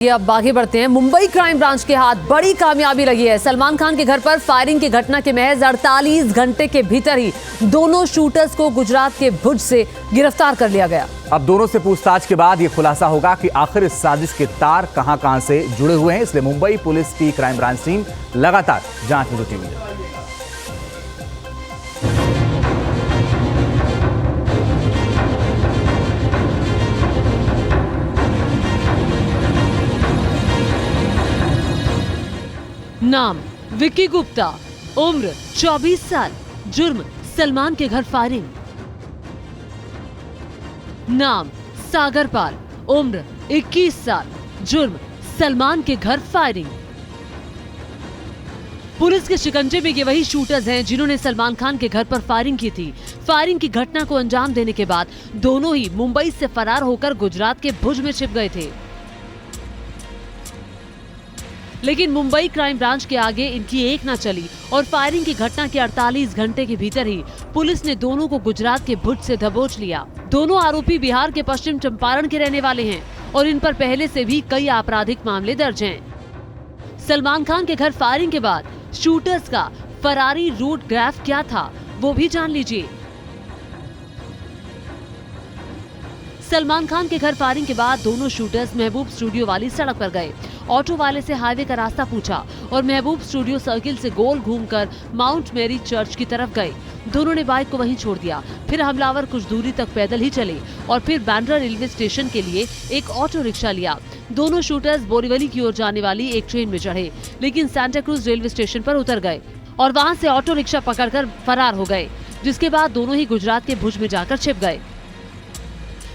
ये अब आगे बढ़ते हैं। मुंबई क्राइम ब्रांच के हाथ बड़ी कामयाबी लगी है। सलमान खान के घर पर फायरिंग की घटना के महज 48 घंटे के भीतर ही दोनों शूटर्स को गुजरात के भुज से गिरफ्तार कर लिया गया। अब दोनों से पूछताछ के बाद ये खुलासा होगा कि आखिर इस साजिश के तार कहां से जुड़े हुए हैं। इसलिए मुंबई पुलिस की क्राइम ब्रांच टीम लगातार जांच में जुटी हुई है। नाम विक्की गुप्ता, उम्र 24 साल, जुर्म सलमान के घर फायरिंग। नाम सागर पाल, उम्र 21 साल, जुर्म सलमान के घर फायरिंग। पुलिस के शिकंजे में ये वही शूटर्स हैं जिन्होंने सलमान खान के घर पर फायरिंग की थी। फायरिंग की घटना को अंजाम देने के बाद दोनों ही मुंबई से फरार होकर गुजरात के भुज में छिप गए थे, लेकिन मुंबई क्राइम ब्रांच के आगे इनकी एक न चली और फायरिंग की घटना के 48 घंटे के भीतर ही पुलिस ने दोनों को गुजरात के भुज से दबोच लिया। दोनों आरोपी बिहार के पश्चिम चंपारण के रहने वाले हैं और इन पर पहले से भी कई आपराधिक मामले दर्ज हैं। सलमान खान के घर फायरिंग के बाद शूटर्स का फरारी रूट ग्राफ क्या था, वो भी जान लीजिए। सलमान खान के घर फायरिंग के बाद दोनों शूटर्स महबूब स्टूडियो वाली सड़क पर गए। ऑटो वाले से हाईवे का रास्ता पूछा और महबूब स्टूडियो सर्किल से गोल घूमकर माउंट मैरी चर्च की तरफ गए। दोनों ने बाइक को वहीं छोड़ दिया। फिर हमलावर कुछ दूरी तक पैदल ही चले और फिर बांद्रा रेलवे स्टेशन के लिए एक ऑटो रिक्शा लिया। दोनों शूटर्स बोरीवली की ओर जाने वाली एक ट्रेन में चढ़े, लेकिन सांता क्रूज रेलवे स्टेशन पर उतर गए और वहाँ से ऑटो रिक्शा पकड़कर फरार हो गए, जिसके बाद दोनों ही गुजरात के भुज में जाकर छिप गए।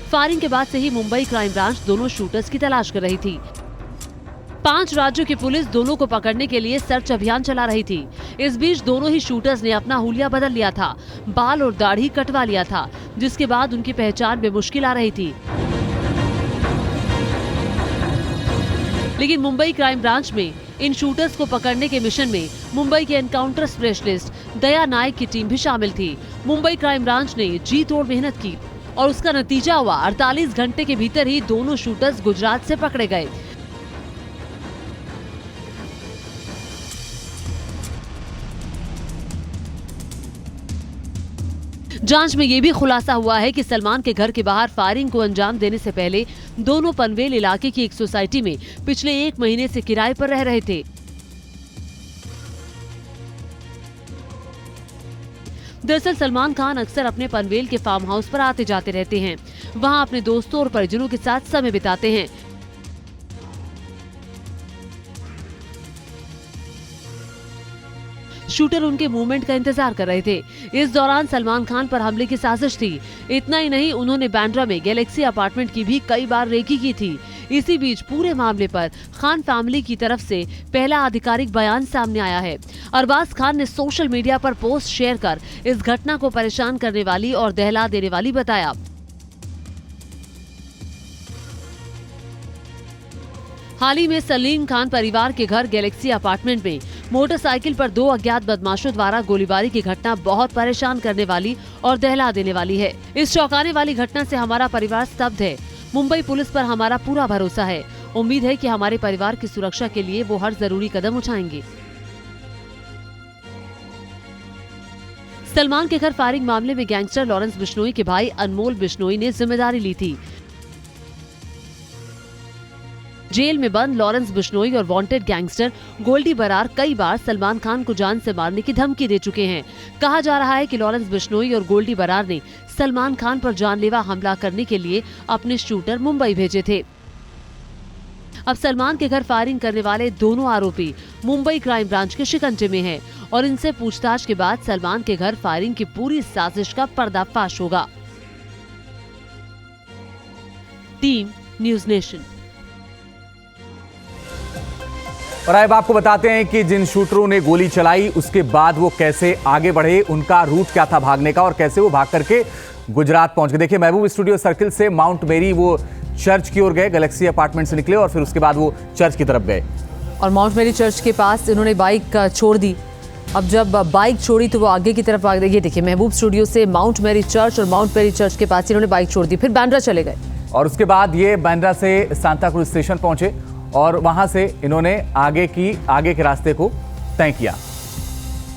फायरिंग के बाद से ही मुंबई क्राइम ब्रांच दोनों शूटर्स की तलाश कर रही थी। 5 राज्यों की पुलिस दोनों को पकड़ने के लिए सर्च अभियान चला रही थी। इस बीच दोनों ही शूटर्स ने अपना हुलिया बदल लिया था, बाल और दाढ़ी कटवा लिया था, जिसके बाद उनकी पहचान में मुश्किल आ रही थी। लेकिन मुंबई क्राइम ब्रांच में इन शूटर्स को पकड़ने के मिशन में मुंबई के एनकाउंटर स्पेशलिस्ट दया नायक की टीम भी शामिल थी। मुंबई क्राइम ब्रांच ने जी तोड़ मेहनत की और उसका नतीजा हुआ 48 घंटे के भीतर ही दोनों शूटर्स गुजरात से पकड़े गए। जांच में यह भी खुलासा हुआ है कि सलमान के घर के बाहर फायरिंग को अंजाम देने से पहले दोनों पनवेल इलाके की एक सोसाइटी में पिछले 1 महीने से किराए पर रह रहे थे। दरअसल सलमान खान अक्सर अपने पनवेल के फार्म हाउस पर आते जाते रहते हैं। वहां अपने दोस्तों और परिजनों के साथ समय बिताते हैं। शूटर उनके मूवमेंट का इंतजार कर रहे थे। इस दौरान सलमान खान पर हमले की साजिश थी। इतना ही नहीं, उन्होंने बांद्रा में गैलेक्सी अपार्टमेंट की भी कई बार रेकी की थी। इसी बीच पूरे मामले पर खान फैमिली की तरफ से पहला आधिकारिक बयान सामने आया है। अरबाज खान ने सोशल मीडिया पर पोस्ट शेयर कर इस घटना को परेशान करने वाली और दहला देने वाली बताया। हाल ही में सलीम खान परिवार के घर गैलेक्सी अपार्टमेंट में मोटरसाइकिल पर 2 अज्ञात बदमाशों द्वारा गोलीबारी की घटना बहुत परेशान करने वाली और दहला देने वाली है। इस चौंकाने वाली घटना से हमारा परिवार स्तब्ध है। मुंबई पुलिस पर हमारा पूरा भरोसा है। उम्मीद है कि हमारे परिवार की सुरक्षा के लिए वो हर जरूरी कदम उठाएंगे। सलमान के घर फायरिंग मामले में गैंगस्टर लॉरेंस बिश्नोई के भाई अनमोल बिश्नोई ने जिम्मेदारी ली थी। जेल में बंद लॉरेंस बिश्नोई और वांटेड गैंगस्टर गोल्डी बरार कई बार सलमान खान को जान से मारने की धमकी दे चुके हैं। कहा जा रहा है कि लॉरेंस बिश्नोई और गोल्डी बरार ने सलमान खान पर जानलेवा हमला करने के लिए अपने शूटर मुंबई भेजे थे। अब सलमान के घर फायरिंग करने वाले दोनों आरोपी मुंबई क्राइम ब्रांच के शिकंजे में हैं और इनसे पूछताछ के बाद सलमान के घर फायरिंग की पूरी साजिश का पर्दाफाश होगा। Team news nation. और अब आपको बताते हैं कि जिन शूटरों ने गोली चलाई उसके बाद वो कैसे आगे बढ़े, उनका रूट क्या था भागने का और कैसे वो भाग करके गुजरात पहुंच गए। देखिए, महबूब स्टूडियो सर्किल से माउंट मैरी वो चर्च की ओर गए, गैलेक्सी अपार्टमेंट से निकले और फिर उसके बाद वो चर्च की तरफ गए और माउंट मैरी चर्च के पास इन्होंने बाइक छोड़ दी। अब जब बाइक छोड़ी तो वो आगे की तरफ भाग गए। ये देखिए, महबूब स्टूडियो से माउंट मैरी चर्च और माउंट मैरी चर्च के पास इन्होंने बाइक छोड़ दी, फिर बांद्रा चले गए और उसके बाद ये बांद्रा से सांता क्रूज स्टेशन पहुंचे और वहां से इन्होंने आगे के रास्ते को तय किया।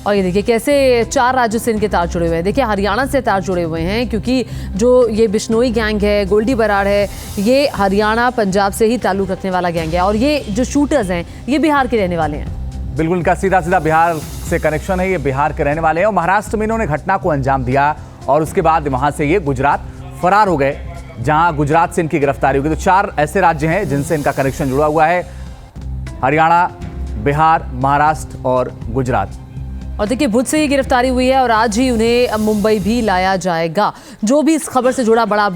और ये देखिए कैसे 4 राज्यों से इनके तार जुड़े हुए हैं। देखिए हरियाणा से तार जुड़े हुए हैं क्योंकि जो ये बिश्नोई गैंग है, गोल्डी बराड़ है, ये हरियाणा पंजाब से ही ताल्लुक रखने वाला गैंग है और ये जो शूटर्स हैं ये बिहार के रहने वाले हैं। बिल्कुल, इनका सीधा सीधा बिहार से कनेक्शन है, ये बिहार के रहने वाले हैं और महाराष्ट्र में इन्होंने घटना को अंजाम दिया और उसके बाद वहां से ये गुजरात फरार हो गए, जहां गुजरात से इनकी गिरफ्तारी हुई। तो 4 ऐसे राज्य हैं जिनसे इनका कनेक्शन जुड़ा हुआ है, हरियाणा, बिहार, महाराष्ट्र और गुजरात। और देखिए भुज से ही गिरफ्तारी हुई है और आज ही उन्हें मुंबई भी लाया जाएगा। जो भी इस खबर से जुड़ा बड़ा